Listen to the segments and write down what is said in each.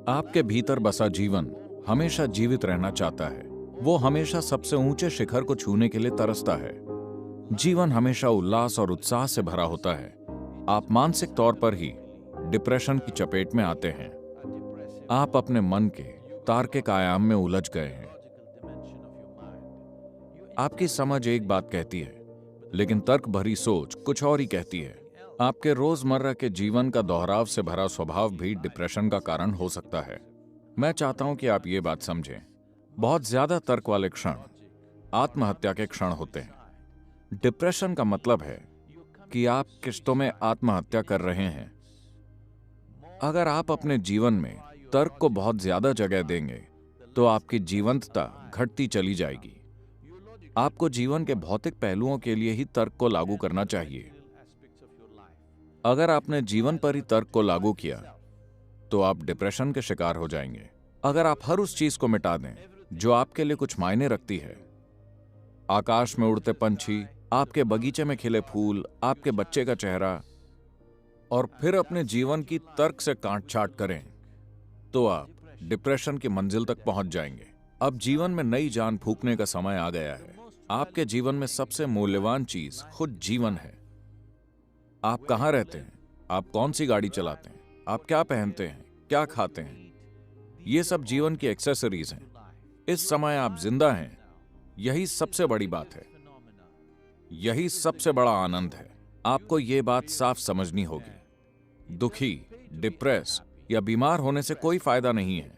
आपके भीतर बसा जीवन हमेशा जीवित रहना चाहता है। वो हमेशा सबसे ऊंचे शिखर को छूने के लिए तरसता है। जीवन हमेशा उल्लास और उत्साह से भरा होता है। आप मानसिक तौर पर ही डिप्रेशन की चपेट में आते हैं। आप अपने मन के तार्किक आयाम में उलझ गए हैं। आपकी समझ एक बात कहती है, लेकिन तर्क भरी सोच कुछ और ही कहती है। आपके रोजमर्रा के जीवन का दोहराव से भरा स्वभाव भी डिप्रेशन का कारण हो सकता है। मैं चाहता हूं कि आप ये बात समझें, बहुत ज्यादा तर्क वाले क्षण आत्महत्या के क्षण होते हैं। डिप्रेशन का मतलब है कि आप किश्तों में आत्महत्या कर रहे हैं। अगर आप अपने जीवन में तर्क को बहुत ज्यादा जगह देंगे तो आपकी जीवंतता घटती चली जाएगी। आपको जीवन के भौतिक पहलुओं के लिए ही तर्क को लागू करना चाहिए। अगर आपने जीवन पर ही तर्क को लागू किया तो आप डिप्रेशन के शिकार हो जाएंगे। अगर आप हर उस चीज को मिटा दें जो आपके लिए कुछ मायने रखती है, आकाश में उड़ते पंछी, आपके बगीचे में खिले फूल, आपके बच्चे का चेहरा, और फिर अपने जीवन की तर्क से काट छाट करें, तो आप डिप्रेशन की मंजिल तक पहुंच जाएंगे। अब जीवन में नई जान फूंकने का समय आ गया है। आपके जीवन में सबसे मूल्यवान चीज खुद जीवन है। आप कहां रहते हैं, आप कौन सी गाड़ी चलाते हैं, आप क्या पहनते हैं, क्या खाते हैं, ये सब जीवन की एक्सेसरीज हैं। इस समय आप जिंदा हैं, यही सबसे बड़ी बात है, यही सबसे बड़ा आनंद है। आपको ये बात साफ समझनी होगी। दुखी, डिप्रेस या बीमार होने से कोई फायदा नहीं है।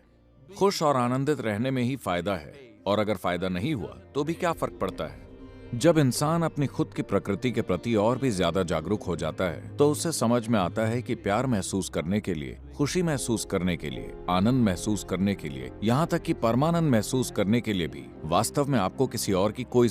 खुश और आनंदित रहने में ही फायदा है, और अगर फायदा नहीं हुआ तो भी क्या फर्क पड़ता है। जब इंसान अपनी खुद की प्रकृति के प्रति और भी ज्यादा जागरूक हो जाता है तो उसे समझ में आता है कि प्यार महसूस करने के लिए, खुशी महसूस करने के लिए, आनंद महसूस करने के लिए, यहाँ तक कि परमानंद महसूस करने के लिए भी वास्तव में आपको किसी और की कोई